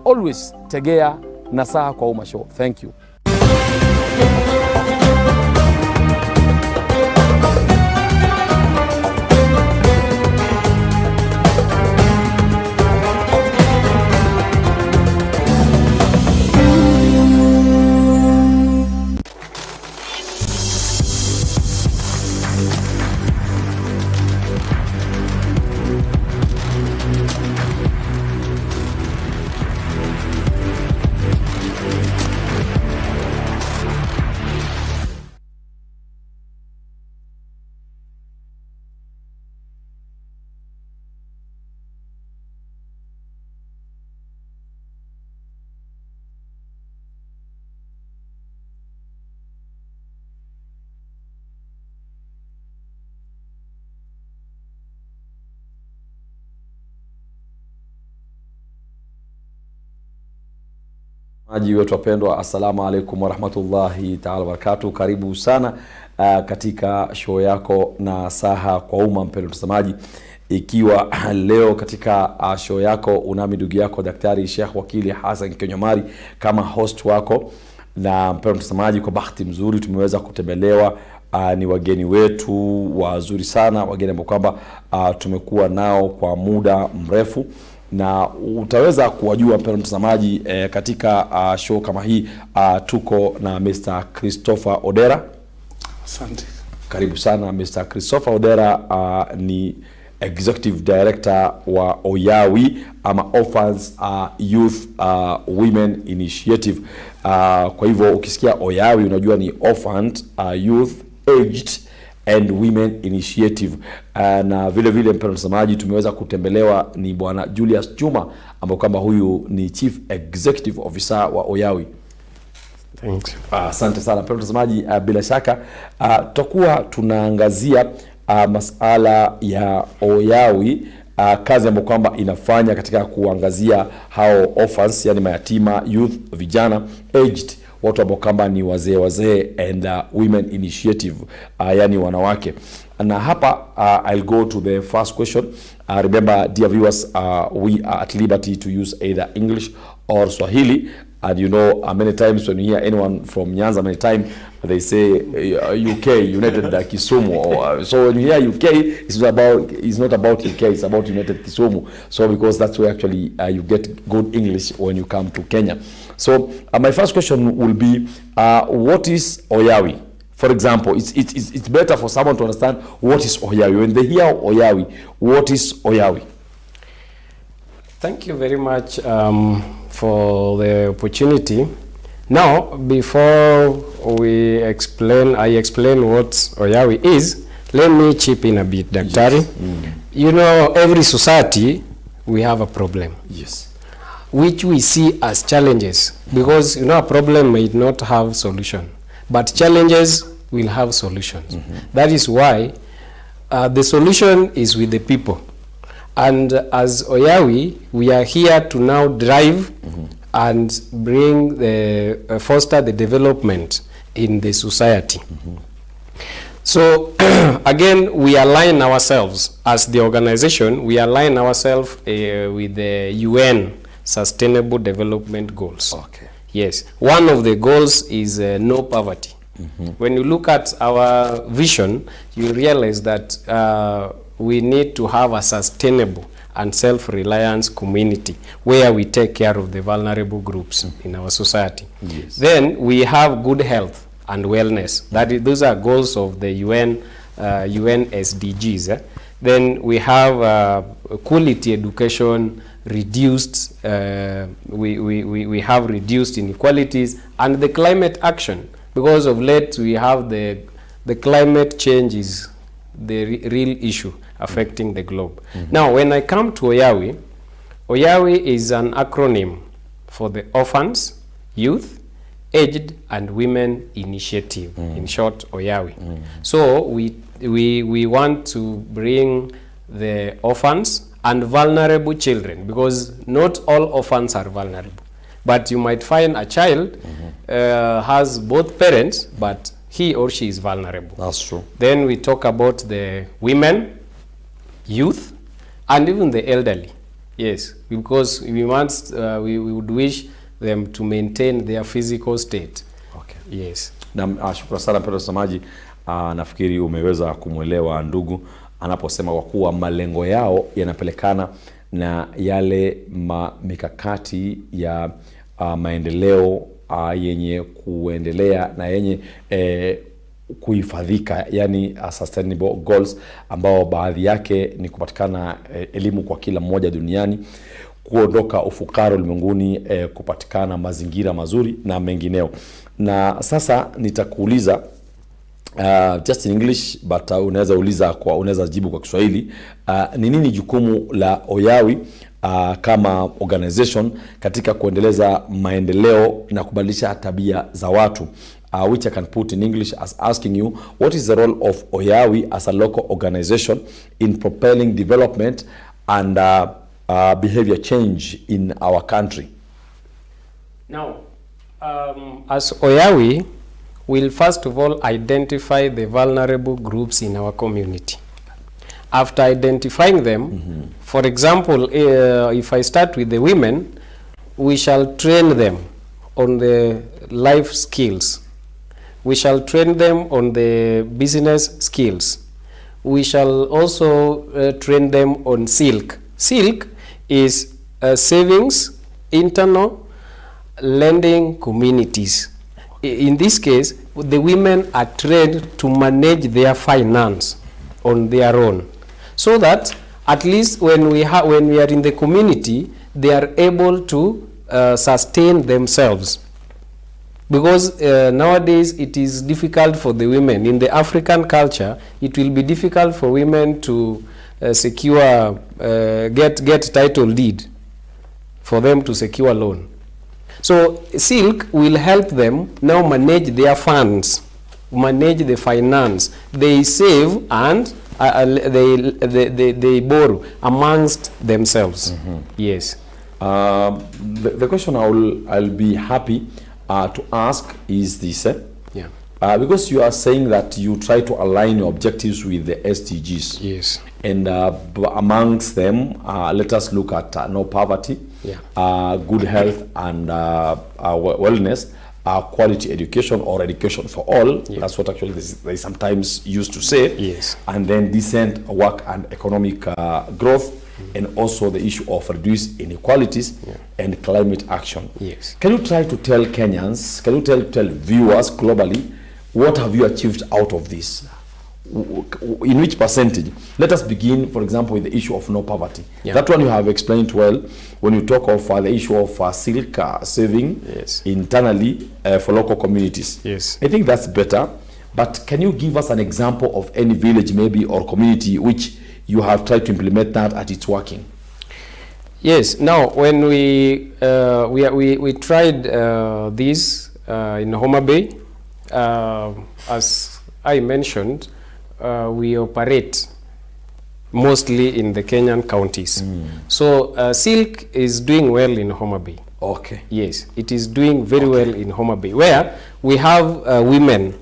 always tegea Nasaha kwa Umma show. Thank you. Maji wetu wapendwa, assalamu alaikum warahmatullahi ta'ala wabarakatuh. Karibu sana katika show yako Nasaha kwa Umma, mpendwa mtazamaji. Ikiwa leo katika show yako unami ndugu yako Daktari Sheikh Wakili Hassan KINYUA kama host wako, na mpendwa mtazamaji, kwa bahati mzuri tumeweza kutembelewa ni wageni wetu wazuri sana, wageni ambao kwamba tumekuwa nao kwa muda mrefu, na utaweza kuwajua mpendwa mtazamaji katika show kama hii. Tuko na Mr. Christopher Odera. Asante. Karibu sana Mr. Christopher Odera. Ni Executive Director wa OYAWI ama Orphans Youth Women Initiative. Kwa hivyo ukisikia OYAWI unajua ni Orphaned Youth Aged and Women Initiative. Na vile vile mpendwa mtazamaji, tumeweza kutembelewa ni bwana Julius Juma, ambaye kwamba huyu ni Chief Executive Officer wa OYAWI. Thanks. Asante sana mpendwa mtazamaji. Bila shaka tutakuwa tunaangazia masala ya OYAWI, kazi ambayo kwamba inafanya katika kuangazia hao orphans, yani mayatima, youth, vijana, aged, watu ambao kwamba ni wazee and women initiative, yani wanawake. Na hapa I'll go to the first question. Remember dear viewers, we are at liberty to use either English or Swahili. And you know, many times when you hear anyone from Nyanza, many times they say UK, United Kisumu. So when you hear UK, it's not about UK, it's about United Kisumu. So because that's where actually you get good English when you come to Kenya. So my first question will be, what is OYAWI? For example, it's better for someone to understand what is OYAWI. When they hear OYAWI, what is OYAWI? Thank you very much for the opportunity. Now, before I explain what OYAWI is, let me chip in a bit, Daktari. Yes. You know, every society, we have a problem. Yes. Which we see as challenges, because, you know, a problem may not have solution, but challenges will have solutions. That is why the solution is with the people. And as OYAWI, we are here to now drive and bring foster the development in the society. So again, we align ourselves as the organization. We align ourselves with the UN Sustainable Development Goals. Okay. Yes, one of the goals is no poverty. When you look at our vision, you realize that we need to have a sustainable and self-reliance community where we take care of the vulnerable groups in our society. Yes. Then we have good health and wellness. Those are goals of the UN SDGs. Then we have quality education, reduced, we have reduced inequalities, and the climate action. Because of late we have the climate change is the real issue affecting the globe. Now, when I come to OYAWI, OYAWI is an acronym for the Orphans, Youth, Aged and Women Initiative. In short, OYAWI. So we want to bring the orphans and vulnerable children, because not all orphans are vulnerable. But you might find a child has both parents, but he or she is vulnerable. That's true. Then we talk about the women, youth, and even the elderly. Yes, because we want, we would wish them to maintain their physical state. Okay. Yes. Na shukrani sana mpendwa mtazamaji. Nafikiri umeweza kumwelewa ndugu anaposema kwa kuwa malengo yao yanapelekana na yale mikakati ya maendeleo yenye kuendelea na yenye kuhifadhika, yani sustainable goals, ambao baadhi yake ni kupatikana elimu kwa kila mmoja duniani, kuondoka ufukara ulimwenguni, kupatikana mazingira mazuri na mengineo. Na sasa nitakuuliza just in English, but unaweza jibu kwa Kiswahili. Ni nini jukumu la OYAWI kama organization katika kuendeleza maendeleo na kubadilisha tabia za watu? Which I can put in English as asking you, what is the role of OYAWI as a local organization in propelling development and behavior change in our country? Now, as OYAWI, we'll first of all identify the vulnerable groups in our community. After identifying them, for example, if I start with the women, we shall train them on the life skills. We shall train them on the business skills. We shall also train them on silk. Silk is savings, internal lending communities. In this case, the women are trained to manage their finance on their own, so that at least when we are in the community, they are able to sustain themselves. Because nowadays it is difficult for the women. In the African culture, it will be difficult for women to secure, get title deed for them to secure loan. So silk will help them now manage their funds, manage the finance. They save and they borrow amongst themselves. Yes. The question I'll be happy to ask is this. Yeah. Because you are saying that you try to align your objectives with the SDGs. Yes. And amongst them, let us look at no poverty, good health and wellness, quality education or education for all. Yeah. That's what actually they sometimes used to say. Yes. And then decent work and economic growth, and also the issue of reduced inequalities and climate action. Yes. Can you try to tell Kenyans, can you tell viewers globally, what have you achieved out of this? In which percentage? Let us begin, for example, with the issue of no poverty. Yeah. That one you have explained well when you talk of the issue of silk saving internally for local communities. Yes. I think that's better. But can you give us an example of any village maybe or community which you have tried to implement that and it's working? Yes. Now, when we tried this in Homa Bay, as I mentioned, we operate mostly in the Kenyan counties. So silk is doing well in Homa Bay. Okay. Yes, it is doing very well in Homa Bay, where we have women,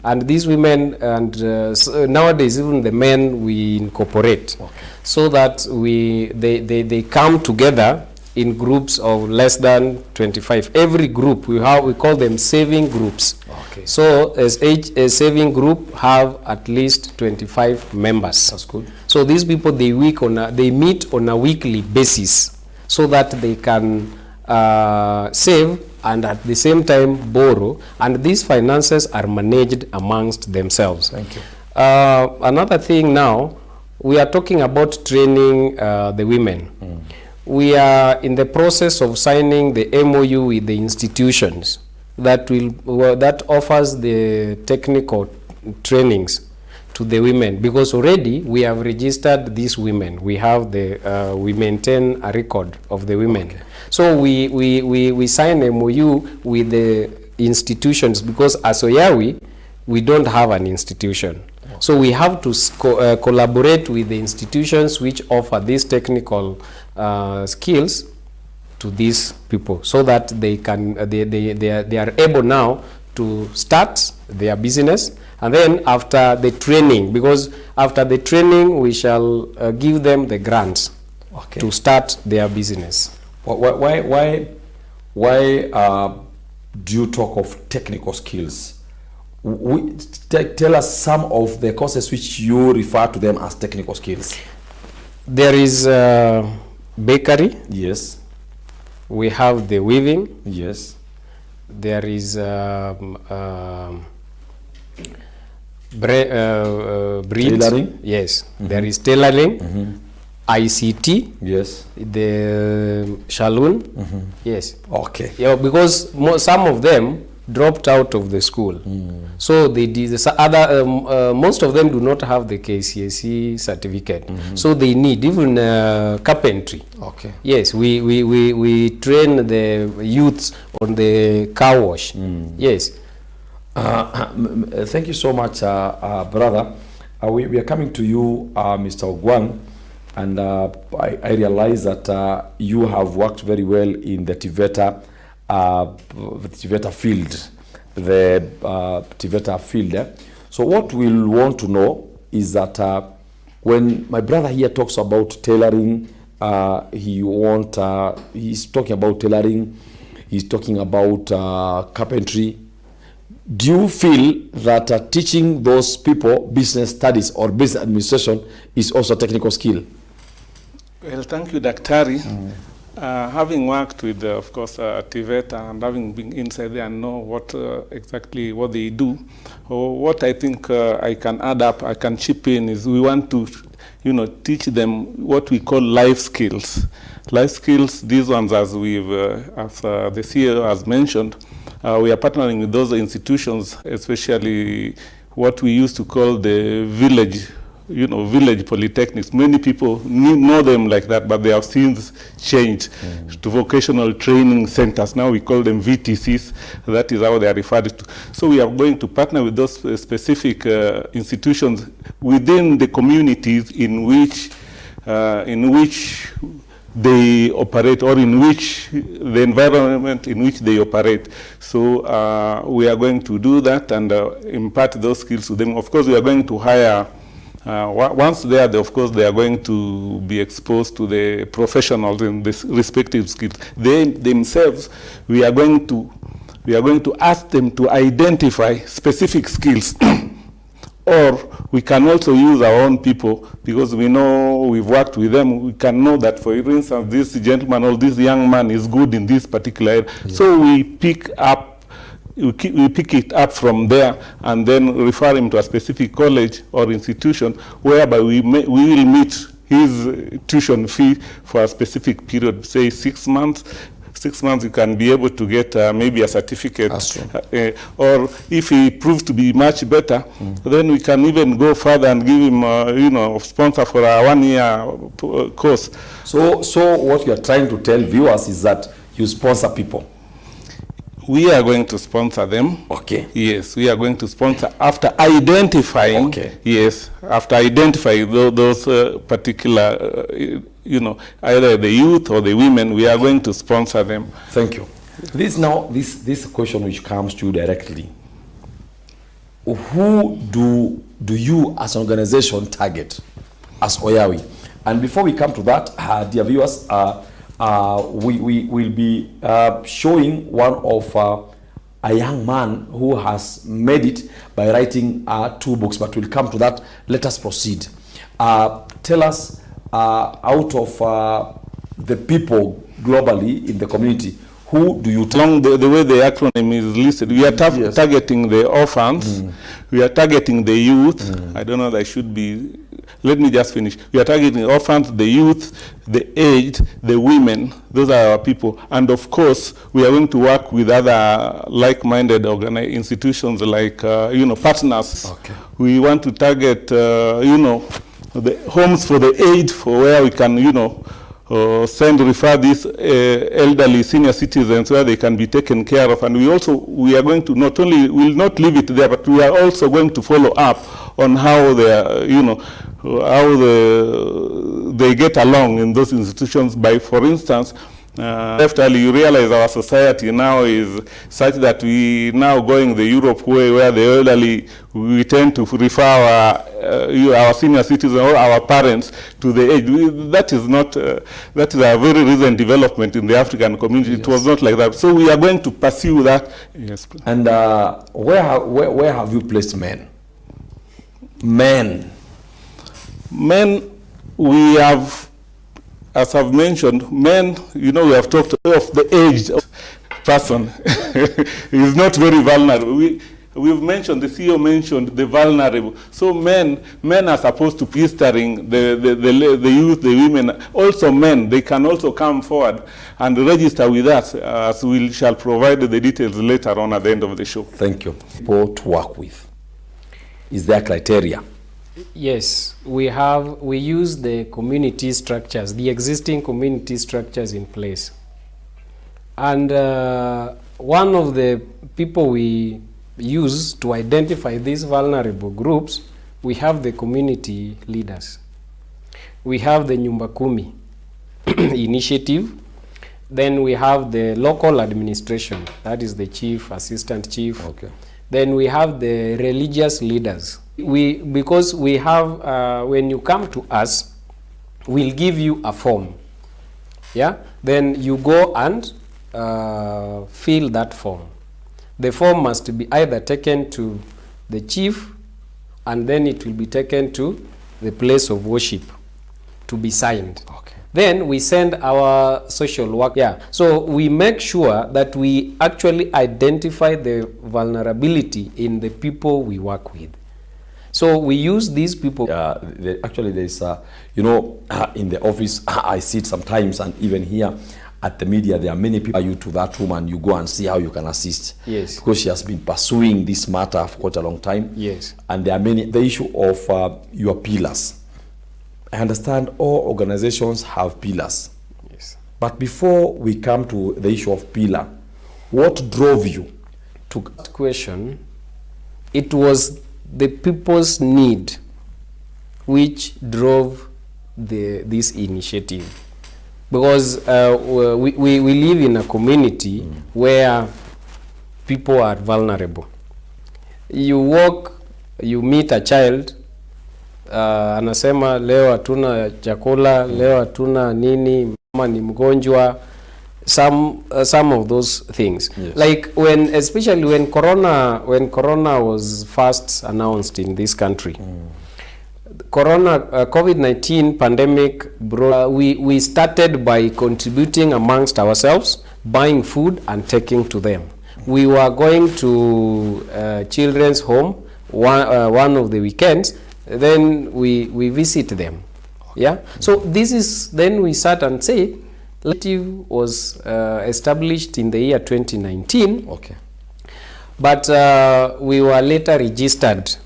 and these women, and so nowadays even the men, we incorporate, so that they come together in groups of less than 25. Every group we call them saving groups. Okay. So as a saving group have at least 25 members. That's good. So these people they meet on a weekly basis, so that they can save and at the same time borrow, and these finances are managed amongst themselves. Thank you. Another thing now, we are talking about training the women. We are in the process of signing the MOU with the institutions that offers the technical trainings to the women, because already we have registered these women. We have we maintain a record of the women. Okay. So we sign MOU with the institutions, because as OYAWI, we don't have an institution. Okay. So we have to collaborate with the institutions which offer these technical skills to these people, so that they are able now to start their business. And then after the training, because after the training we shall give them the grants. to start their business. Why do you talk of technical skills? Tell us some of the courses which you refer to them as technical skills. There is bakery. Yes. We have the weaving. Yes. There is tailoring. Yes. There is tailoring. ICT. Yes. The saloon. Yes. Okay. Yeah, because some of them dropped out of the school, so they did most of them do not have the KCSE certificate, so they need even carpentry. Okay. Yes, we train the youths on the car wash. Yes. Thank you so much, brother. We are coming to you, Mr. Ogwang, and I realize that you have worked very well in the TVETA field, TVETA field. So what we'll want to know is that when my brother here talks about tailoring, he's talking about tailoring, he's talking about carpentry. Do you feel that teaching those people business studies or business administration is also a technical skill? Well, thank you, Daktari. Having worked with, of course, TVETA, and having been inside there and know what exactly what they do, what I think I can add up, I can chip in, is we want to, teach them what we call life skills. Life skills, these ones, as we've, as the CEO has mentioned, we are partnering with those institutions, especially what we used to call the village polytechnics. Many people know them like that, but they have since changed to vocational training centers. Now we call them VTCs. That is how they are referred to. So we are going to partner with those specific institutions within the communities in which they operate, or in which the environment in which they operate. So we are going to do that and impart those skills to them. Of course, we are going to hire. Once they are there, of course, they are going to be exposed to the professionals in this respective skills. They themselves, we are going to ask them to identify specific skills, or we can also use our own people, because we know we've worked with them. We can know that, for instance, this gentleman or this young man is good in this particular area. Yeah. So we pick it up from there and then refer him to a specific college or institution, whereby we will meet his tuition fee for a specific period, say 6 months. 6 months, you can be able to get maybe a certificate. Or if he proves to be much better, then we can even go further and give him, sponsor for a 1-year course. So what you are trying to tell viewers is that you sponsor people. We are going to sponsor them. Okay. Yes, we are going to sponsor after identifying. Okay. Yes, after identifying those particular, either the youth or the women, we are going to sponsor them. Thank you. This question which comes to you directly. Who do you as an organization target as Oyawi? And before we come to that, dear viewers, we will be showing one of a young man who has made it by writing 2 books, but we'll come to that. Let us proceed. Tell us, out of the people globally in the community, who do you along the way the acronym is listed? We are targeting the orphans, we are targeting the youth. I don't know that I should be. Let me just finish. We are targeting the orphans, the youth, the aged, the women. Those are our people. And of course, we are going to work with other like-minded institutions like, partners. Okay. We want to target, the homes for the aged, for where we can, refer these elderly senior citizens where they can be taken care of. And we are going to we'll not leave it there, but we are also going to follow up on how they are, how they get along in those institutions by, for instance, left early, you realize our society now is such that we now going the Europe way, where the elderly, we tend to refer our senior citizens or our parents to the age. That is not, that is a very recent development in the African community. Yes. It was not like that. So we are going to pursue that. Yes. And where have you placed men? Men, we have, as I've mentioned, men, you know, we have talked of the aged person is not very vulnerable. We've mentioned, the CEO mentioned the vulnerable. So men are supposed to be steering the youth, the women. Also men, they can also come forward and register with us, as we shall provide the details later on at the end of the show. Thank you. People to work with. Is there criteria? Yes, we use the community structures, the existing community structures in place. And one of the people we use to identify these vulnerable groups, we have the community leaders. We have the Nyumba Kumi initiative. Then we have the local administration, that is the chief, assistant chief. Okay. Then we have the religious leaders. Because we have, when you come to us, we'll give you a form. Yeah? Then you go and fill that form. The form must be either taken to the chief, and then it will be taken to the place of worship to be signed. Okay. Then we send our social work. Yeah. So we make sure that we actually identify the vulnerability in the people we work with. So we use these people. Actually, there's, you know, in the office, I see it sometimes, and even here at the media, there are many people. You to that woman, and you go and see how you can assist. Yes. Because she has been pursuing this matter for quite a long time. Yes. And there are many. The issue of your pillars. I understand all organizations have pillars. Yes. But before we come to the issue of pillar, what drove you to? That question, it was the people's need which drove this initiative. Because we live in a community where people are vulnerable. You walk, you meet a child, anasema leo hatuna chakula, leo hatuna nini, mama ni mgonjwa, some of those things. Yes. Like especially when corona was first announced in this country. COVID-19 pandemic brought, we started by contributing amongst ourselves, buying food and taking to them. We were going to children's home one of the weekends, then we visit them. Yeah. So this is, then we sat and said, Collective was established in the year 2019. Okay. But we were later registered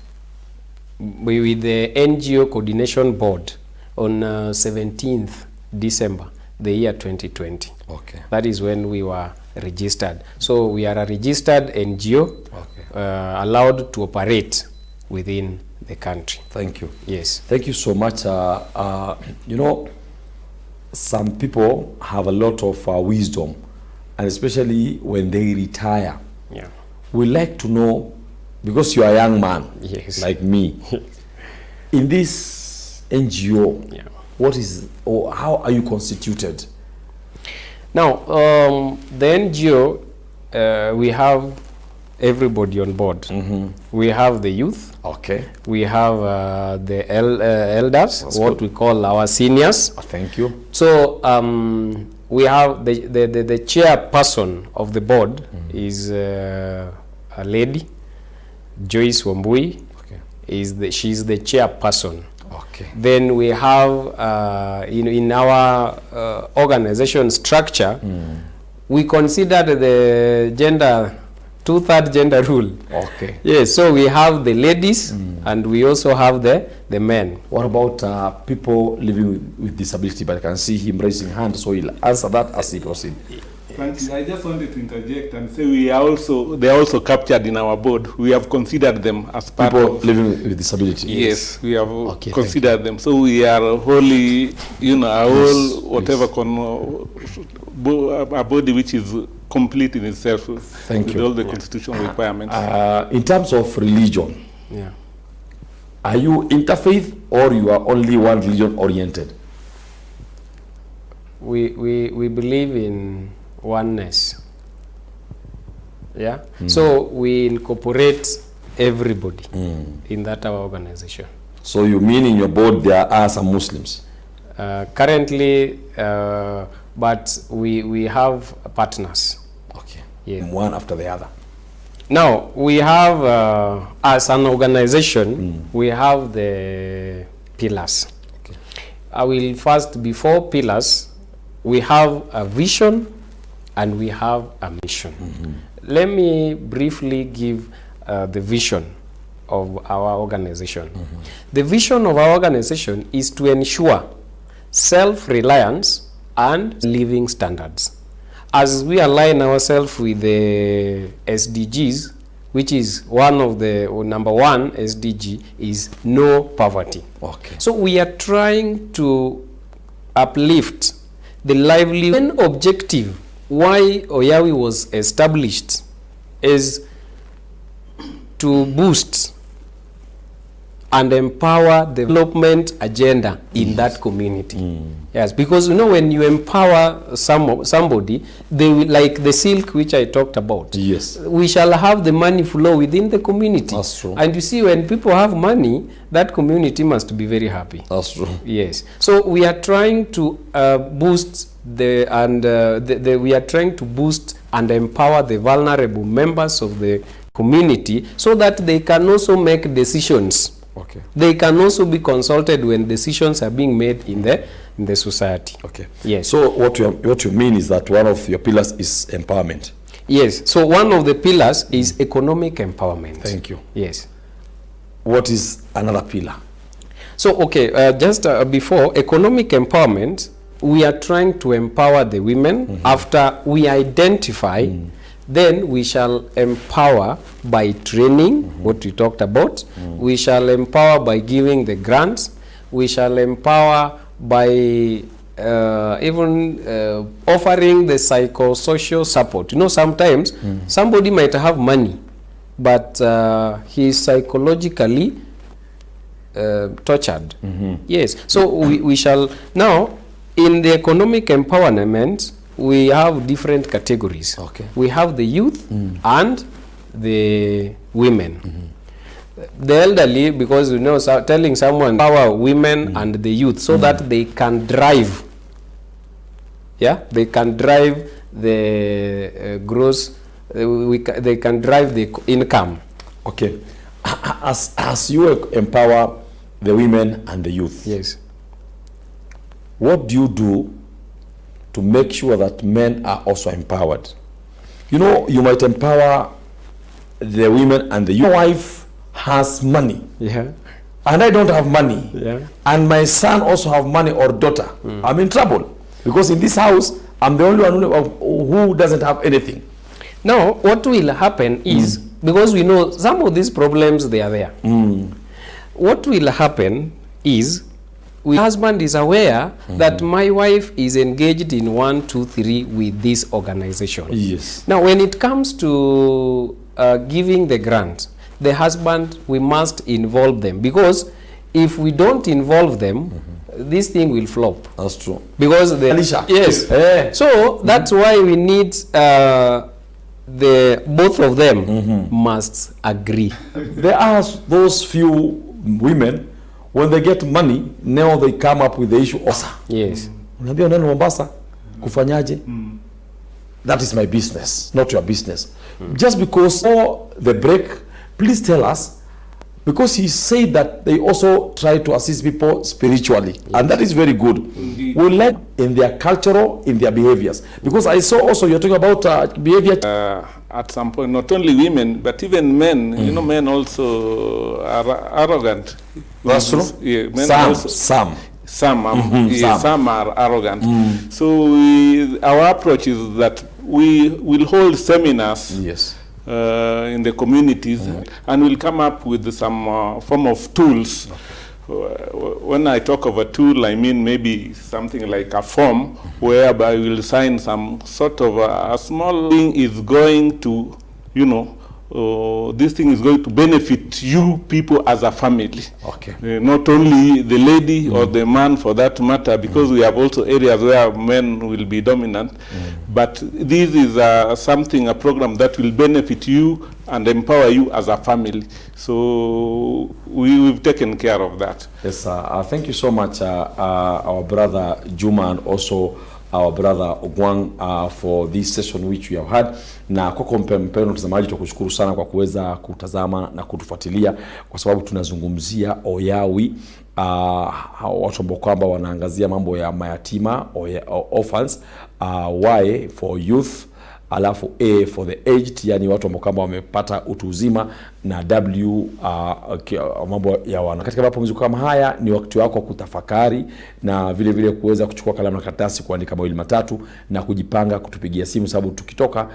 with the NGO Coordination Board on 17th December, the year 2020. Okay. That is when we were registered. So we are a registered NGO, okay, allowed to operate within the country. Thank you. Yes. Thank you so much. You know, some people have a lot of wisdom, and especially when they retire. Yeah. We like to know, because you are a young man, yes, like me, in this NGO, yeah, what is, or how are you constituted? Now, the NGO, we have everybody on board. Mm-hmm. We have the youth. Okay. We have the elders, That's what good. we call our seniors. Thank you. So we have the chairperson of the board, mm-hmm, is a lady, Joyce Wambui. Okay. She's the chairperson. Okay. Then we have in our organization structure, we consider the gender, two-third gender rule. Okay. Yes, so we have the ladies, and we also have the men. What about people living with disability? But I can see him raising hand, so he'll answer that as he proceeds. Thank you. I just wanted to interject and say they are also captured in our board. We have considered them as part People of living with disability. Yes, we have Okay, considered them. So we are wholly, a whole whatever a body which is complete in itself. Thank with you. all the constitutional requirements. In terms of religion, Yeah. are you interfaith or you are only one religion oriented? We believe in oneness. Yeah. So we incorporate everybody in that our organization. So you mean in your board there are some Muslims? Currently, but we have partners. Okay. Yeah. One after the other. Now we have, as an organization, we have the pillars. Okay. I will first, before pillars, we have a vision and we have a mission. Let me briefly give the vision of our organization. The vision of our organization is to ensure self-reliance and living standards. As we align ourselves with the SDGs, which is one of the number one SDG is no poverty. Okay. So we are trying to uplift the livelihood objective. Why OYAWI was established is to boost and empower the development agenda in that community. Yes, because when you empower somebody, they will, like the silk which I talked about. Yes. We shall have the money flow within the community. That's true. And you see, when people have money, that community must be very happy. That's true. Yes. So we are trying to boost we are trying to boost and empower the vulnerable members of the community so that they can also make decisions. Okay. They can also be consulted when decisions are being made in the society. Okay. Yes. So what you mean is that one of your pillars is empowerment. Yes. So one of the pillars is economic empowerment. Thank you. Yes. What is another pillar? So okay, just before economic empowerment, we are trying to empower the women. After we identify, then we shall empower by training, what we talked about. We shall empower by giving the grants. We shall empower by even offering the psychosocial support. Sometimes somebody might have money, but he is psychologically tortured. Yes. So we shall now, in the economic empowerment, we have different categories. Okay. We have the youth and the women. The elderly, because telling someone power women and the youth so that they can drive. Yeah, they can drive the gross. They can drive the income. Okay. As you empower the women and the youth, Yes. what do you do to make sure that men are also empowered? You might empower the women and the youth. My wife has money, Yeah. and I don't have money, Yeah. and my son also have money or daughter. I'm in trouble because in this house I'm the only one who doesn't have anything. Now, what will happen is, because we know some of these problems, they are there. What will happen is, the husband is aware that my wife is engaged in 1, 2, 3 with this organization. Yes. Now, when it comes to giving the grant, the husband, we must involve them, because if we don't involve them, this thing will flop. That's true. Because Alicia. yes. So that's why we need both of them must agree. There are those few women, when they get money, now they come up with the issue of Yes. unaambia nani Mombasa kufanyaje? That is my business, not your business. Just because for the break, please tell us, because he said that they also try to assist people spiritually, and that is very good. We let in their cultural, in their behaviors, because I saw also you're talking about behavior. At some point, not only women, but even men. Men also are arrogant. That's true. Yeah, men Some. Some are arrogant. So our approach is that we will hold seminars. Yes. In the communities, and we'll come up with some form of tools. When I talk of a tool, I mean maybe something like a form whereby we'll sign some sort of a small thing is going to, you know, this thing is going to benefit you people as a family. Okay. Not only the lady or the man for that matter, because we have also areas where men will be dominant. But this is something, a program that will benefit you and empower you as a family. So we've taken care of that. Yes, thank you so much, our brother Juma, and also our brother Ogwang, for this session which we have had. Na kwako mpendwa mtazamaji, tukushukuru sana kwa kuweza kutazama na kutufuatilia, kwa sababu tunazungumzia oyawi, watu ambao kwamba wanaangazia mambo ya mayatima, orphans, Y for youth, alafu A for the aged, yani watu ambao kama wamepata utu uzima, na W mambo ya wana. Katika mapumziko kama haya ni wakati wako kutafakari na vile vile kuweza kuchukua kalamu na karatasi kuandika mawili matatu na kujipanga kutupigia simu, sababu tukitoka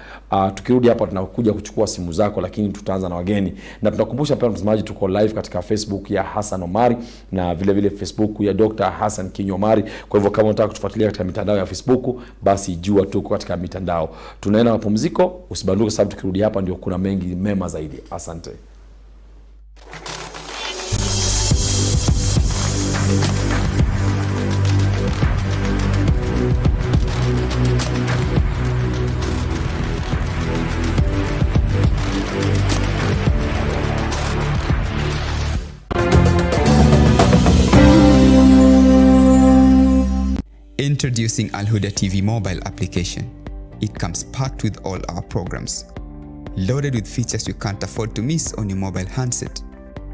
tukirudi hapa tunakuja kuchukua simu zako, lakini tutaanza na wageni. Na tunakumbusha pia mtazamaji, tuko live katika Facebook ya Hassan Omari na vile vile Facebook ya Dr. Hassan KINYUA Omari. Kwa hivyo kama unataka kutufuatilia katika mitandao ya Facebook, basi jua tuko katika mitandao. Tunaenda mapumziko, usibanduke sababu tukirudi hapa ndio kuna mengi mema zaidi. Asante. Introducing Huda TV mobile application. It comes packed with all our programs, loaded with features you can't afford to miss on your mobile handset.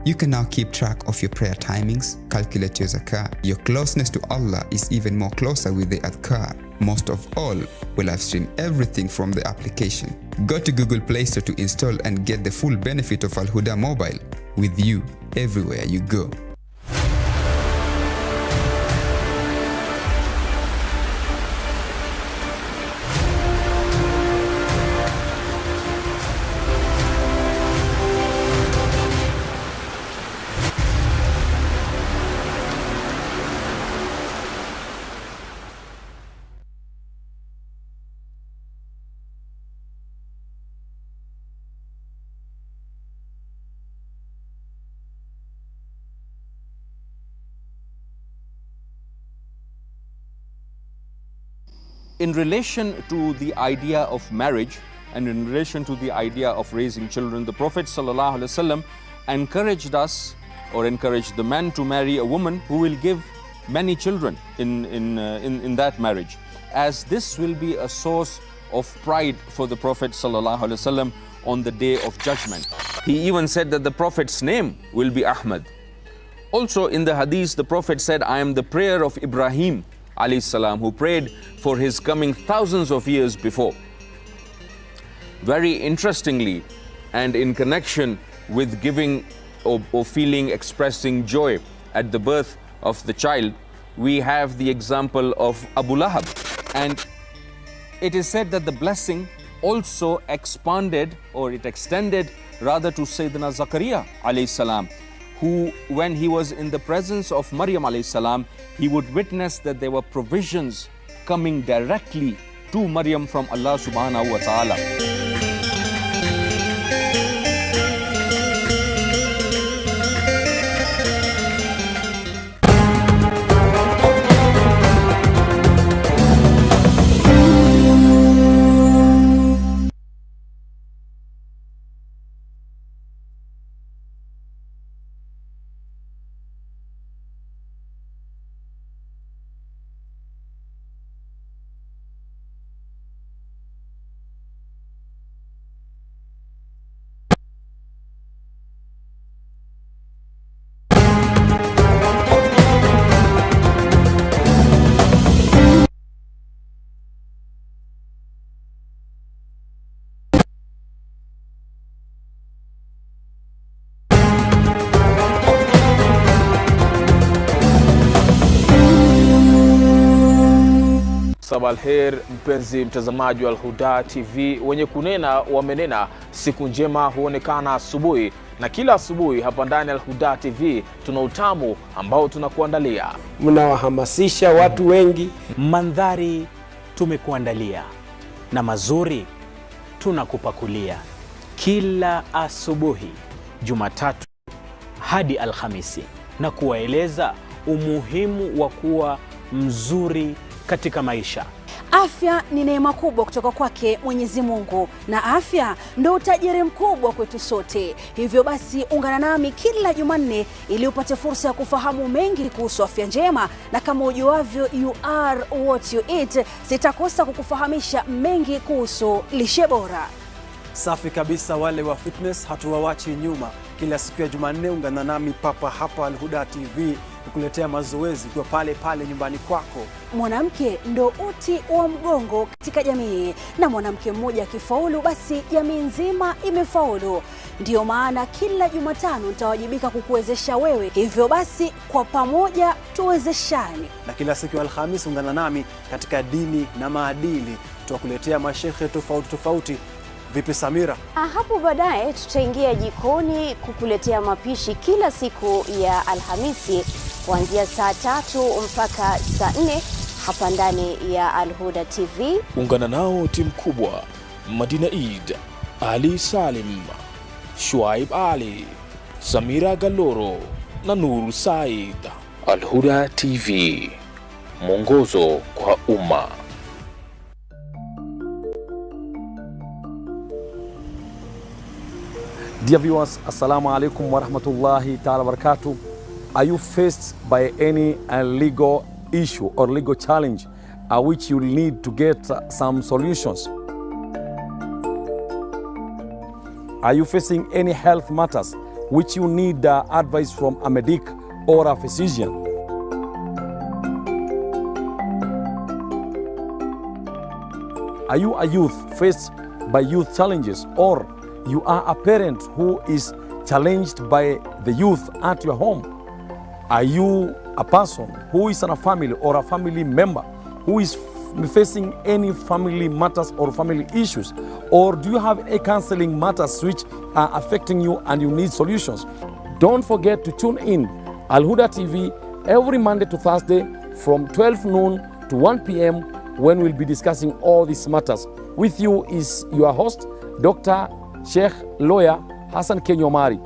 You can now keep track of your prayer timings, calculate your zakah. Your closeness to Allah is even more closer with the adhkar. Most of all, we live stream everything from the application. Go to Google Play Store to install and get the full benefit of Huda mobile with you everywhere you go. In relation to the idea of marriage and in relation to the idea of raising children, the Prophet ﷺ encouraged us, or encouraged the man, to marry a woman who will give many children in that marriage, as this will be a source of pride for the Prophet ﷺ on the day of judgment. He even said that the Prophet's name will be Ahmad. Also in the hadith, the Prophet said, I am the prayer of Ibrahim alayhi salam, who prayed for his coming thousands of years before. Very interestingly, and in connection with giving or feeling, expressing joy at the birth of the child, we have the example of Abu Lahab. And it is said that the blessing also expanded, or it extended rather, to Sayyidina Zakaria alayhi salam, who, when he was in the presence of Maryam alayhi salam, he would witness that there were provisions coming directly to Maryam from Allah subhanahu wa ta'ala. Sabalher, mpenzi mtazamaji wa Huda TV. Wenye kunena wamenena, siku njema huonekana asubuhi, na kila asubuhi hapa ndani ya Huda TV tuna utamu ambao tunakuandalia. Mnawahamasisha watu wengi. Mandhari tumekuandalia na mazuri tunakupakulia kila asubuhi, Jumatatu hadi Alhamisi, na kuwaeleza umuhimu wa kuwa mzuri katika maisha. Afya ni neema kubwa kutoka kwake Mwenyezi Mungu, na afya ndio utajiri mkubwa kwetu sote. Hivyo basi ungana nami kila Jumanne ili upate fursa ya kufahamu mengi kuhusu afya njema, na kama ujuavyo you are what you eat, sitakosa kukufahamisha mengi kuhusu lishe bora. Safi kabisa, wale wa fitness hatuwawachi nyuma. Kila siku ya Jumanne ungana nami papa hapa Al-Huda TV kukuletea mazoezi kwa pale pale nyumbani kwako. Mwanamke ndo uti wa mgongo katika jamii, na mwanamke mmoja akifaulu basi jamii nzima imefaulu. Ndiyo maana kila Jumatano nitawajibika kukuwezesha wewe. Hivyo basi kwa pamoja tuwezeshane. Na kila siku ya Alhamisi ungana nami katika dini na maadili, tutakuletea mashehe tofauti tofauti. Vipi Samira? Hapo baadaye tutaingia jikoni kukuletea mapishi kila siku ya Alhamisi kuanzia saa 3 mpaka saa 4 hapa ndani ya Al-Huda TV. Ungana nao timu kubwa: Madina Eid, Ali Salim, Shuaib Ali, Samira Galoro na Nuru Said. Al-Huda TV, mwongozo kwa umma. Dear viewers, assalamu alaikum wa rahmatullahi ta'ala wa barakatuh. Are you faced by any legal issue or legal challenge which you need to get some solutions? Are you facing any health matters which you need advice from a medic or a physician? Are you a youth faced by youth challenges, or you are a parent who is challenged by the youth at your home? Are you a person who is in a family or a family member who is facing any family matters or family issues? Or do you have a counseling matters which are affecting you and you need solutions? Don't forget to tune in Al-Huda TV every Monday to Thursday from 12 noon to 1 p.m. when we'll be discussing all these matters. With you is your host, Dr. Sheikh Lawyer Hassan KINYUA.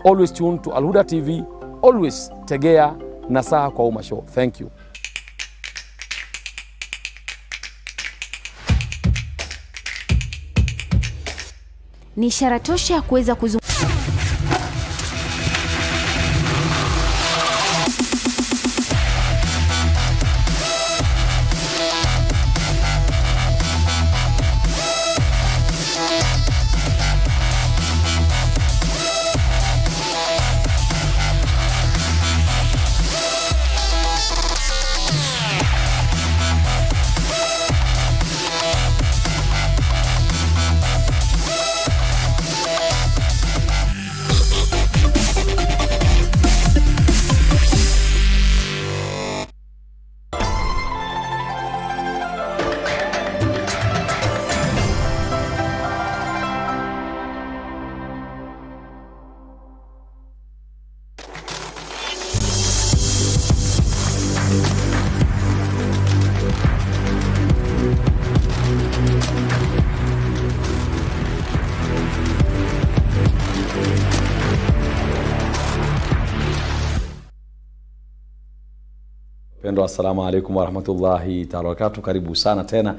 Always tuned to Al-Huda TV, always tegea NASAHA kwa UMMA show. Thank you. Ni ishara tosha ya kuweza Assalamu alaikum wa rahmatullahi ta'ala wa barakatuh. Karibu sana tena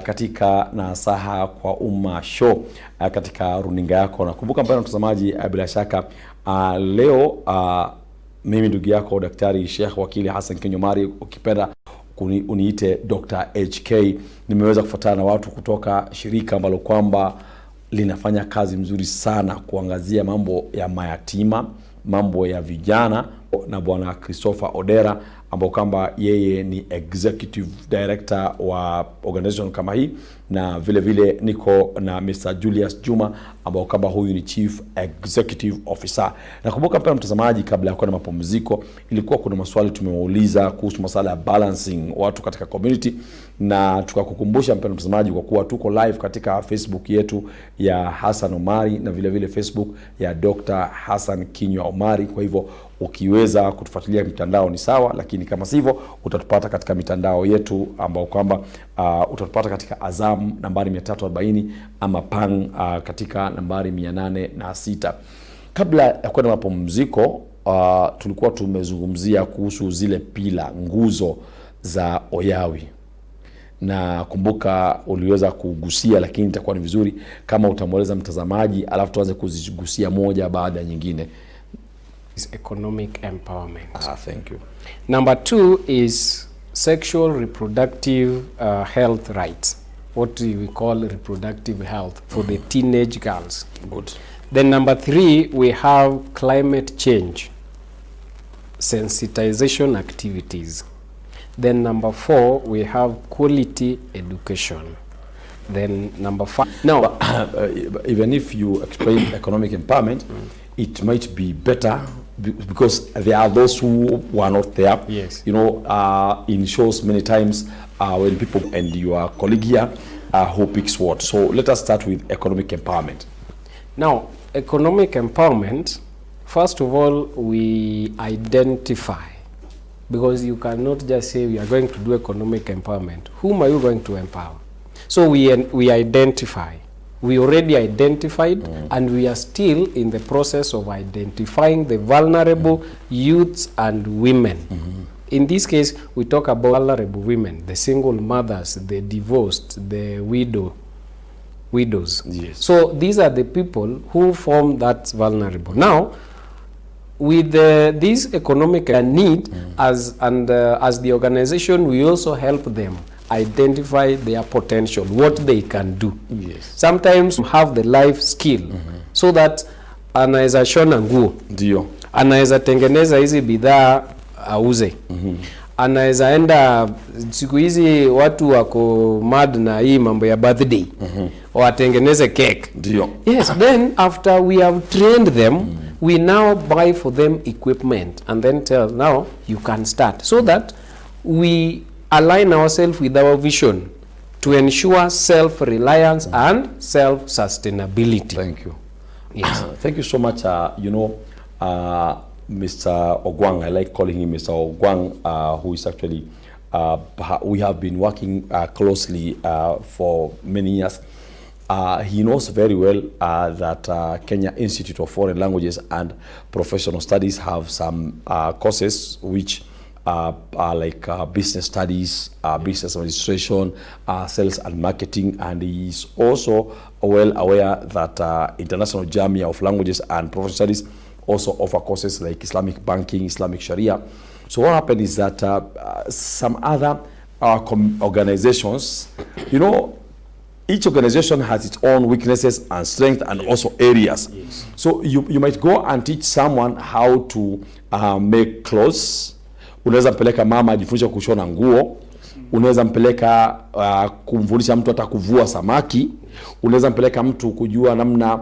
katika NASAHA kwa UMMA show katika runinga yako. Na kumbuka mpendwa mtazamaji, bila shaka leo mimi ndugu yako Daktari Sheikh Wakili Hassan KINYUA, ukipenda uniite Dr. HK, nimeweza kufuatana na watu kutoka shirika ambalo kwamba linafanya kazi mzuri sana kuangazia mambo ya mayatima, mambo ya vijana, na bwana Christopher Odera ambao kwamba yeye ni executive director wa organization kama hii, na vile vile niko na Mr. Julius Juma ambao kama huyu ni Chief Executive Officer. Nakumbuka pia mtazamaji, kabla ya kwenda mapumziko, ilikuwa kuna maswali tumewauliza kuhusu masuala ya balancing watu katika community, na tukakukumbusha mpendwa mtazamaji kwa kuwa tuko live katika Facebook yetu ya Hassan Omari na vile vile Facebook ya Dr. Hassan Kinyua Omari. Kwa hivyo ukiweza kutufuatilia mitandao ni sawa, lakini kama sivyo utatupata katika mitandao yetu ambao kwamba utatupata katika Azam nambari 340 ama Pang katika nambari 806. Kabla ya kwenda mapumziko, tulikuwa tumezungumzia kuhusu zile pila, nguzo za Oyawi. Na kumbuka uliweza kugusia, lakini itakuwa ni vizuri kama utamweleza mtazamaji alafu tuanze kuzigusia moja baada ya nyingine. Is economic empowerment. Thank you. Number 2 is sexual reproductive health rights. What we call reproductive health for the teenage girls. Good. Then number 3, we have climate change sensitization activities. Then number 4, we have quality education. Then number 5. Now, even if you explain economic empowerment, it might be better because there are those who are not there. Yes. You know, in shows many times when people and your colleague here who picks what. So let us start with economic empowerment. Now, economic empowerment, first of all, we identify, because you cannot just say we are going to do economic empowerment. Whom are you going to empower? So we identify. We already identified, and we are still in the process of identifying the vulnerable youths and women. In this case, we talk about vulnerable women, the single mothers, the divorced, the widows. Yes. So these are the people who form that vulnerable. Now, with this economic need, as the organization, we also help them identify their potential, what they can do. Yes. Sometimes have the life skill, so that anaweza shona nguo, ndio anaweza tengeneza hizi bidhaa auze, anaweza enda, siku hizi watu wako mad na hii mambo ya birthday, watengeneze cake. Ndio. Yes, then after we have trained them, we now buy for them equipment and then tell, now you can start, so that we align ourselves with our vision to ensure self-reliance and self-sustainability. Thank you. Yes. Thank you so much. You know, Mr. Ogwang, I like calling him Mr. Ogwang, who is actually, we have been working closely for many years. He knows very well that Kenya Institute of Foreign Languages and Professional Studies have some courses which are like business studies, business administration, sales and marketing, and he is also well aware that International Jamia of Languages and Professional Studies also offer courses like Islamic banking, Islamic Sharia. So what happened is that some other organizations, you know, each organization has its own weaknesses and strengths and also areas. Yes. So you might go and teach someone how to make clothes. Unaweza mpeleka mama ajifunze kushona nguo. Unaweza mpeleka kumfundisha mtu hata kuvua samaki. Unaweza mpeleka mtu kujua namna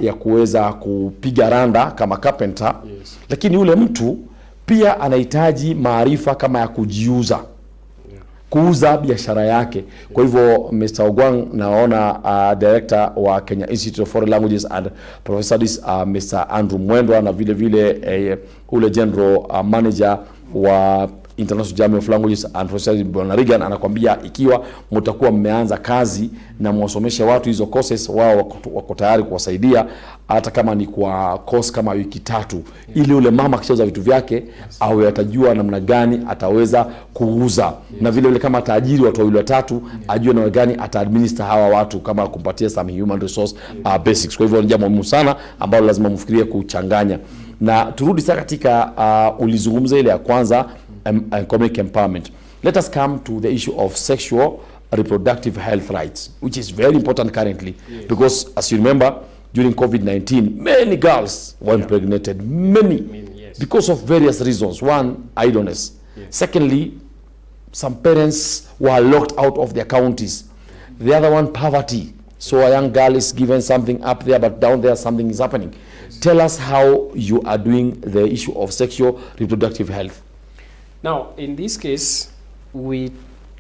ya kuweza kupiga randa kama carpenter. Yes. Lakini yule mtu pia anahitaji maarifa kama ya kujiuza, kuuza biashara yake. Kwa hivyo Mr. Ogwang, naona director wa Kenya Institute of Foreign Languages and Professional Studies, Mr. Andrew Mwendwa, na vile vile ule general manager wa International Jamia of Languages and Professional Bwana Regan anakuambia ikiwa mtakuwa mmeanza kazi na mwasomesha watu hizo courses, wao wako tayari kuwasaidia hata kama ni kwa course kama wiki 3, ili ule mama akicheza vitu vyake awe atajua namna gani ataweza kuuza, na vile vile kama ataajiri watu 2-3 ajue namna gani ataadminister hawa watu, kama kumpatia some human resource basics. Kwa hivyo ni jambo muhimu sana ambalo lazima mfikirie kuchanganya. Na turudi sasa katika ulizungumza ile ya kwanza, economic empowerment. Let us come to the issue of sexual reproductive health rights, which is very important currently. Yes. Because as you remember, during COVID-19, many girls were impregnated, many, yes, because of various reasons. One, idleness. Yes. Secondly, some parents were locked out of their counties. The other one, poverty. So a young girl is given something up there, but down there something is happening. Tell us how you are doing the issue of sexual reproductive health. Now, in this case, we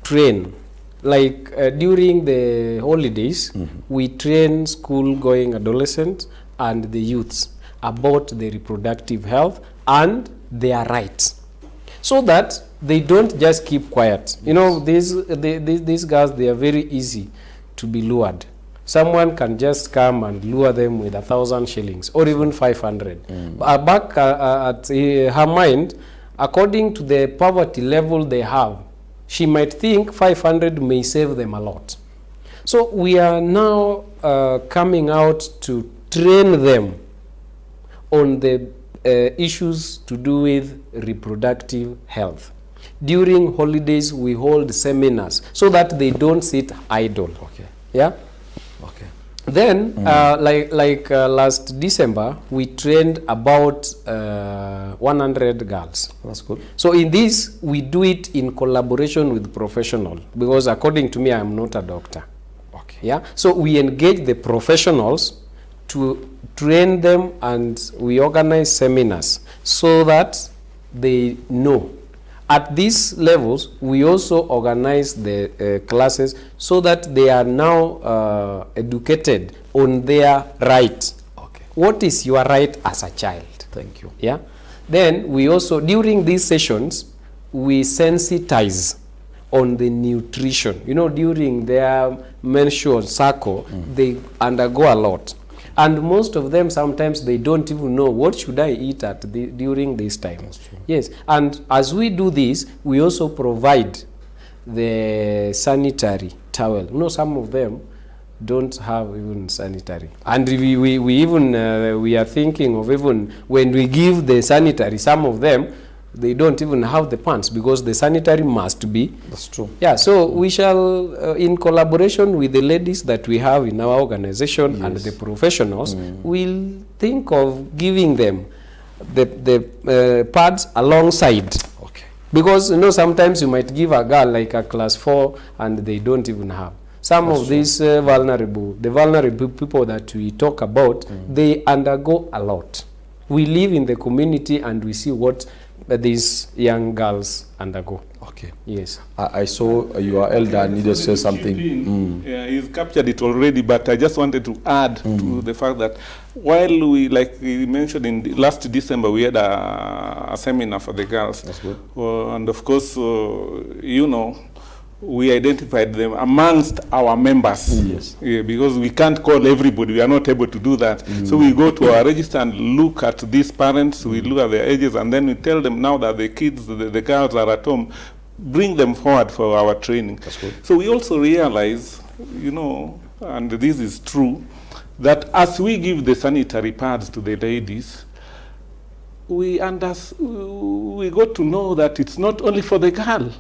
train, like during the holidays, we train school-going adolescents and the youths about the reproductive health and their rights, so that they don't just keep quiet. You know, these girls, they are very easy to be lured. Someone can just come and lure them with 1,000 shillings or even 500. Back at her mind, according to the poverty level they have, she might think 500 may save them a lot. So we are now coming out to train them on the issues to do with reproductive health. During holidays, we hold seminars so that they don't sit idle. Okay. Yeah. Okay. Then, last December, we trained about 100 girls. That's good. So in this, we do it in collaboration with professionals, because according to me, I am not a doctor. Okay. Yeah. So we engage the professionals to train them, and we organize seminars so that they know. At these levels, we also organize the classes so that they are now educated on their right. Okay. What is your right as a child? Thank you. Yeah. Then we also, during these sessions, we sensitize on the nutrition. You know, during their menstrual cycle, they undergo a lot. And most of them, sometimes they don't even know what should I eat during this time. Yes, and as we do this, we also provide the sanitary towel. You know, some of them don't have even sanitary. And we even, we are thinking of, even when we give the sanitary, some of them, they don't even have the pants, because the sanitary must be. That's true. Yeah, so we shall, in collaboration with the ladies that we have in our organization and the professionals, we'll think of giving them the pads alongside. Okay. Because, you know, sometimes you might give a girl like a class 4 and they don't even have. Some of these the vulnerable people that we talk about, they undergo a lot. We live in the community and we see what these young girls undergo. Okay. Yes. I saw your elder needed to say something. Yeah, he's captured it already, but I just wanted to add to the fact that while we, like we mentioned in last December, we had a seminar for the girls. That's good. And of course, you know, we identified them amongst our members. Yes. Yeah, because we can't call everybody. We are not able to do that. So we go to our register and look at these parents. We look at their ages, and then we tell them now that the kids, the girls are at home, bring them forward for our training. That's good. So we also realize, you know, and this is true, that as we give the sanitary pads to the ladies, we got to know that it's not only for the girl.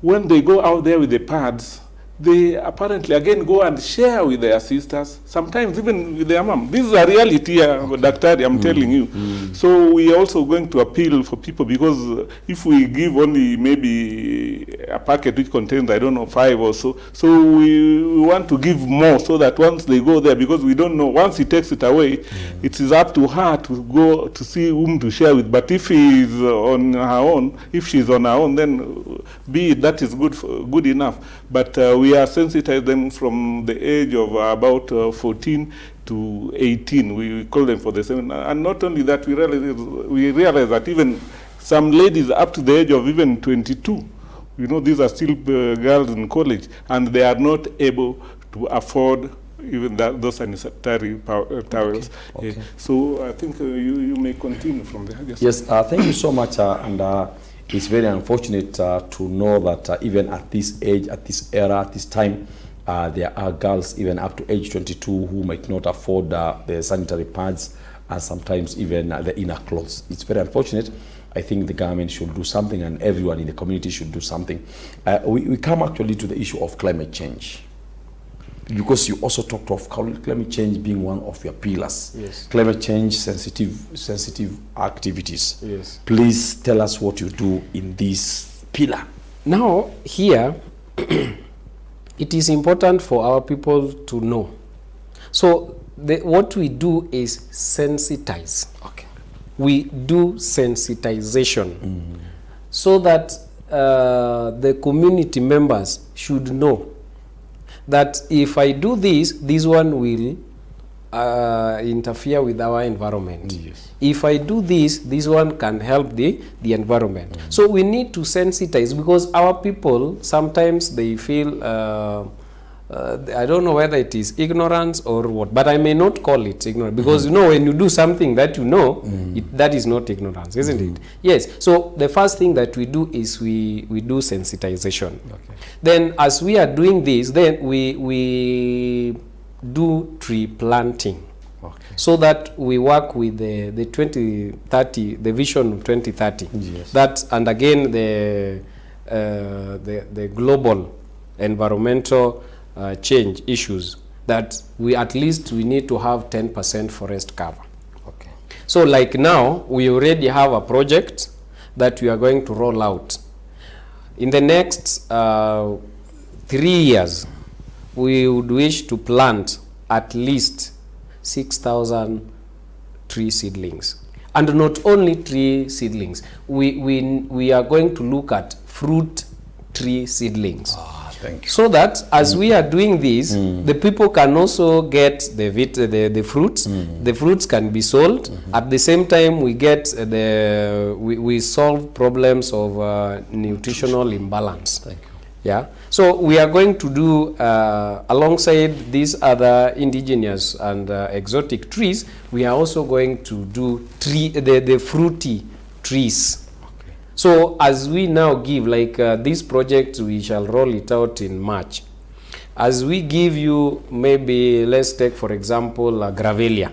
When they go out there with the pads, they apparently again go and share with their sisters, sometimes even with their mom. This is a reality here, Daktari, I'm telling you. So we are also going to appeal for people, because if we give only maybe a packet which contains, I don't know, 5 or so, so we want to give more, so that once they go there, because we don't know, once he takes it away, it is up to her to go to see whom to share with. But if he is on her own, if she's on her own, then be it, that is good enough. But we are sensitizing them from the age of about 14 to 18. We call them for the seminar. And not only that, we realize that even some ladies up to the age of even 22, you know, these are still girls in college, and they are not able to afford even those sanitary towels. Okay. Yeah. So I think you may continue from there. Yes, thank you so much. And it's very unfortunate to know that even at this age, at this era, at this time, there are girls even up to age 22 who might not afford the sanitary pads and sometimes even the inner clothes. It's very unfortunate. I think the government should do something, and everyone in the community should do something. We come actually to the issue of climate change, because you also talked of climate change being one of your pillars. Yes. Climate change sensitive activities. Yes. Please tell us what you do in this pillar. Now, here, it is important for our people to know. So what we do is sensitize. Okay. We do sensitization so that the community members should know that if I do this one will interfere with our environment. Yes. If I do this one can help the environment. So we need to sensitize, because our people sometimes they feel I don't know whether it is ignorance or what, but I may not call it ignorance, because you know, when you do something that you know, that is not ignorance, isn't it? Yes. So the first thing that we do is we do sensitization. Okay. Then as we are doing this, then we do tree planting. Okay. So that we work with the 2030, the vision of 2030. Yes. That, and again the global environmental change issues, that we at least we need to have 10% forest cover. Okay. So like now we already have a project that we are going to roll out. In the next 3 years, we would wish to plant at least 6,000 tree seedlings. And not only tree seedlings, we are going to look at fruit tree seedlings. Thank you. So that as we are doing this, the people can also get the fruits. The fruits can be sold. At the same time, we get we solve problems of nutritional imbalance. Thank you. Yeah. So we are going to do alongside these other indigenous and exotic trees, we are also going to do the fruity trees. So as we now give, like this project, we shall roll it out in March. As we give you, maybe let's take for example Gravelia.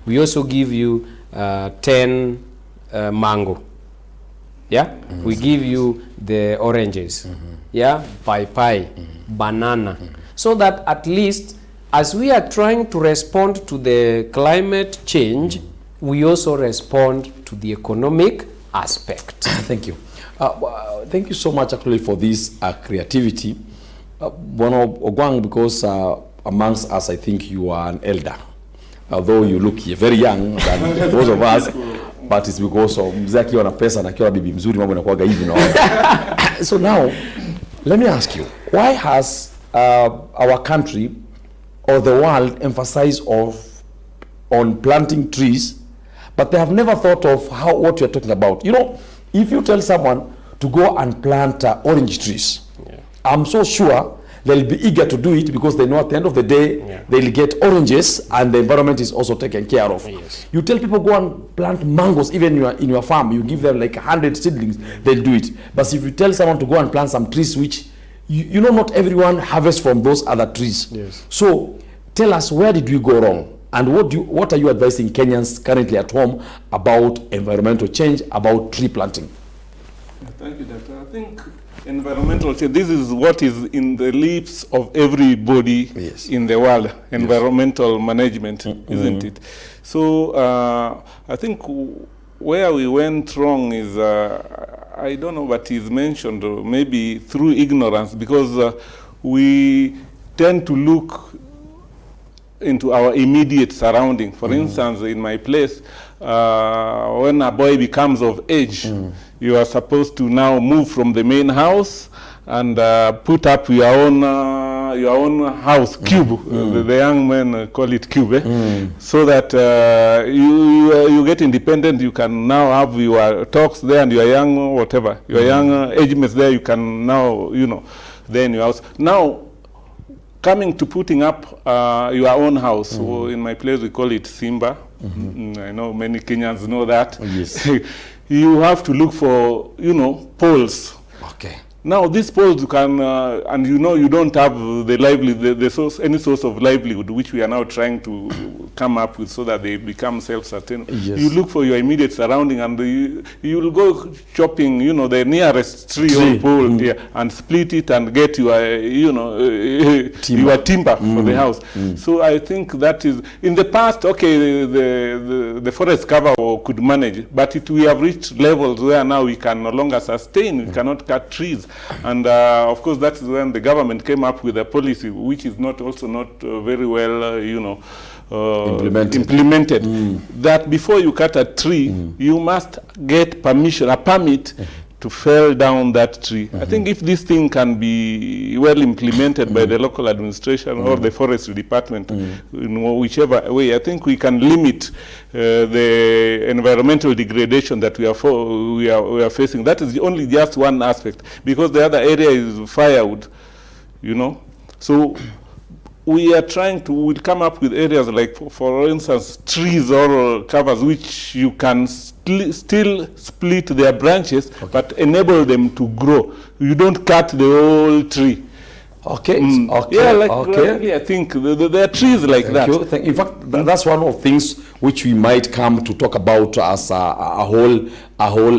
We also give you 10 mango. Yeah, we give you the oranges. Yeah, paipai, banana. So that at least as we are trying to respond to the climate change, we also respond to the economic aspect. Thank you. Thank you so much actually for this creativity. Ogwang, because amongst us, I think you are an elder. Although you look very young than those of us, but it's because of mzee akiwa na pesa na akiwa bibi mzuri mambo yanakuwa hivi na. So now, let me ask you, why has our country or the world emphasized on planting trees, but they have never thought of what you're talking about? You know, if you tell someone to go and plant orange trees, I'm so sure they'll be eager to do it, because they know at the end of the day they'll get oranges and the environment is also taken care of. Yes. You tell people go and plant mangoes, even in your farm, you give them like 100 seedlings, they'll do it. But if you tell someone to go and plant some trees, which you know not everyone harvests from those other trees. Yes. So tell us, where did we go wrong? And what are you advising Kenyans currently at home about environmental change, about tree planting? Thank you, Doctor. I think environmental change, this is what is in the lips of everybody in the world, environmental management, isn't it? So I think where we went wrong is, I don't know, but is mentioned maybe through ignorance, because we tend to look into our immediate surrounding. For instance, in my place, when a boy becomes of age, you are supposed to now move from the main house and put up your own house, cube. The young men call it cube, so that you get independent. You can now have your talks there, and your young whatever, your young age mates there. You can now, you know, then your house. Now, coming to putting up your own house, so in my place we call it Simba. I know many Kenyans know that. Yes. You have to look for, you know, poles. Okay. Now these poles you can, and you know you don't have the source, any source of livelihood, which we are now trying to come up with so that they become self-sustainable. Yes. You look for your immediate surrounding, and you will go chopping, you know, the nearest tree or pole here, and split it and get your, you know, your timber for the house. So I think that is, in the past, okay, the forest cover could manage, but we have reached levels where now we can no longer sustain, we cannot cut trees. And of course, that is when the government came up with a policy which is not very well, implemented. That before you cut a tree, you must get permission, a permit, to fell down that tree. I think if this thing can be well implemented by the local administration or the forestry department, in whichever way, I think we can limit the environmental degradation that we are facing. That is only just one aspect, because the other area is firewood, So we are trying to we'll come up with areas like, for instance, trees or covers which you can still split their branches, but enable them to grow. You don't cut the whole tree. Okay. Yeah, I think there are trees like that. In fact, that's one of the things which we might come to talk about as a whole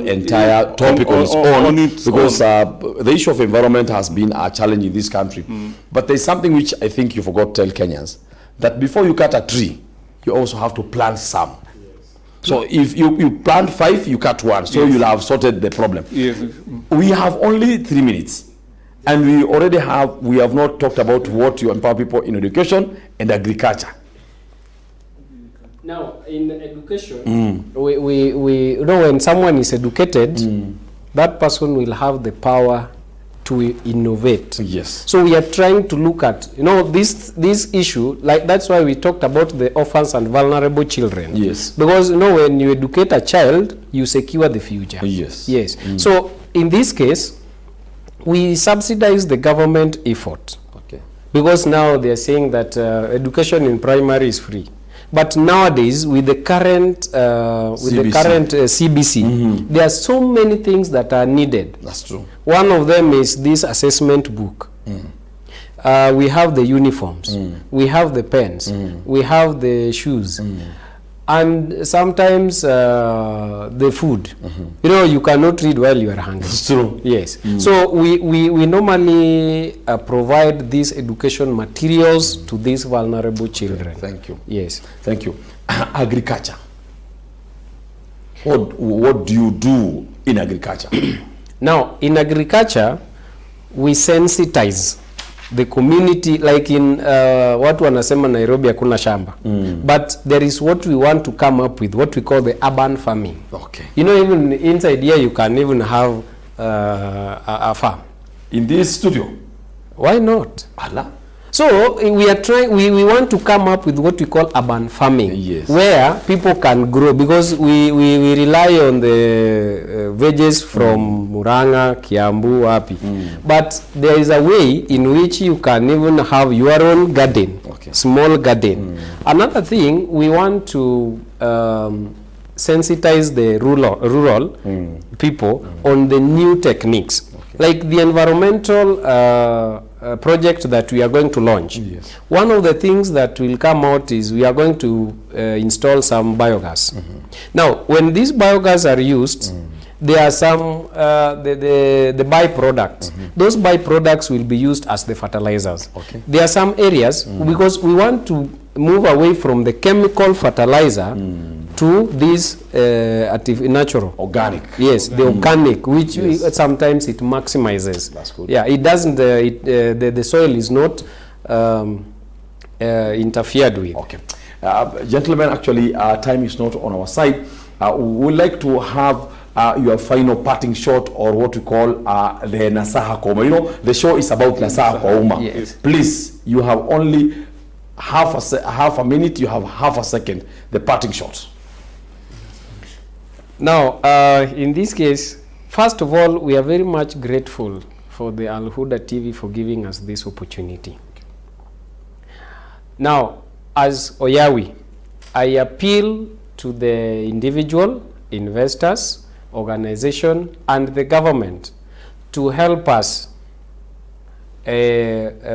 entire topic on its own, because the issue of environment has been a challenge in this country. But there's something which I think you forgot to tell Kenyans, that before you cut a tree, you also have to plant some. So if you plant 5, you cut 1, so you'll have sorted the problem. We have only 3 minutes. And we have not talked about what you empower people in education and agriculture. Now, in education, we when someone is educated, that person will have the power to innovate. Yes. So we are trying to look at, this issue, like that's why we talked about the orphans and vulnerable children. Yes. Because, when you educate a child, you secure the future. Yes. Yes. So in this case, we subsidize the government effort. Okay. Because now they are saying that education in primary is free. But nowadays, with the current CBC, there are so many things that are needed. That's true. One of them is this assessment book. We have the uniforms. We have the pens. We have the shoes. And sometimes the food. You cannot read while you are hungry. It's true. Yes. So we normally provide these education materials to these vulnerable children. Thank you. Yes. Thank you. Agriculture. What do you do in agriculture? Now, in agriculture, we sensitize the community, like in watu wanasema Nairobi hakuna shamba. But there is what we want to come up with, what we call the urban farming. Okay. Even inside here, you can even have a farm. In this studio? Why not? Allah. So we are trying. We want to come up with what we call urban farming, yes, where people can grow, because we rely on the veggies from Muranga, Kiambu, Wapi. But there is a way in which you can even have your own garden, small garden. Another thing, we want to sensitize the rural people on the new techniques. Like the environmental project that we are going to launch. Yes. One of the things that will come out is we are going to install some biogas. Now, when these biogas are used, there are some the byproducts. Those byproducts will be used as the fertilizers. Okay. There are some areas, because we want to move away from the chemical fertilizer to this natural. Organic. Yes, the organic, which sometimes it maximizes. That's good. Yeah, it doesn't, the soil is not interfered with. Okay. Gentlemen, actually, time is not on our side. We would like to have your final parting shot, or what we call the NASAHA Kwa Umma. The show is about NASAHA Kwa Umma. Yes. Please, you have only half a minute, you have half a second, the parting shot. Now, in this case, first of all, we are very much grateful for the Al Huda TV for giving us this opportunity. Now, as Oyawi, I appeal to the individual, investors, organization, and the government to help us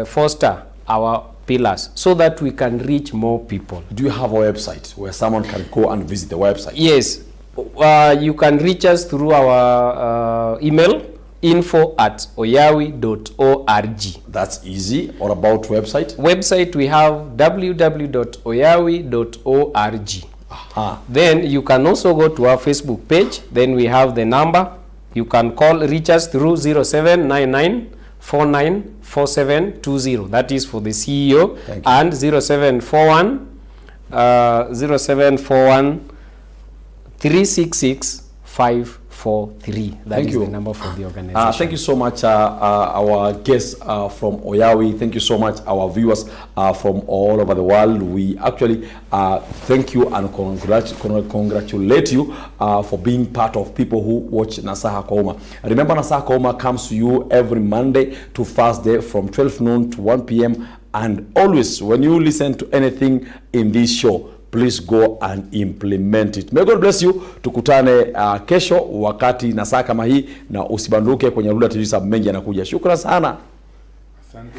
foster our pillars so that we can reach more people. Do you have a website where someone can go and visit the website? Yes. You can reach us through our email, info@oyawi.org. That's easy. Or about website? Website, we have www.oyawi.org. Then you can also go to our Facebook page. Then we have the number You can reach us through 0799494720. That is for the CEO, and 0741 366 543. That is the number for the organization. Thank you so much, our guests from Oyawi. Thank you so much, our viewers from all over the world. We actually thank you and congratulate you for being part of people who watch NASAHA kwa Umma. Remember, NASAHA kwa Umma comes to you every Monday to Thursday from 12 noon to 1 p.m. And always, when you listen to anything in this show, please go and implement it. May God bless you. Tukutane kesho wakati na saa kama hii, na usibanduke kwenye Huda TV, mengi yanakuja. Shukrani sana. Asante.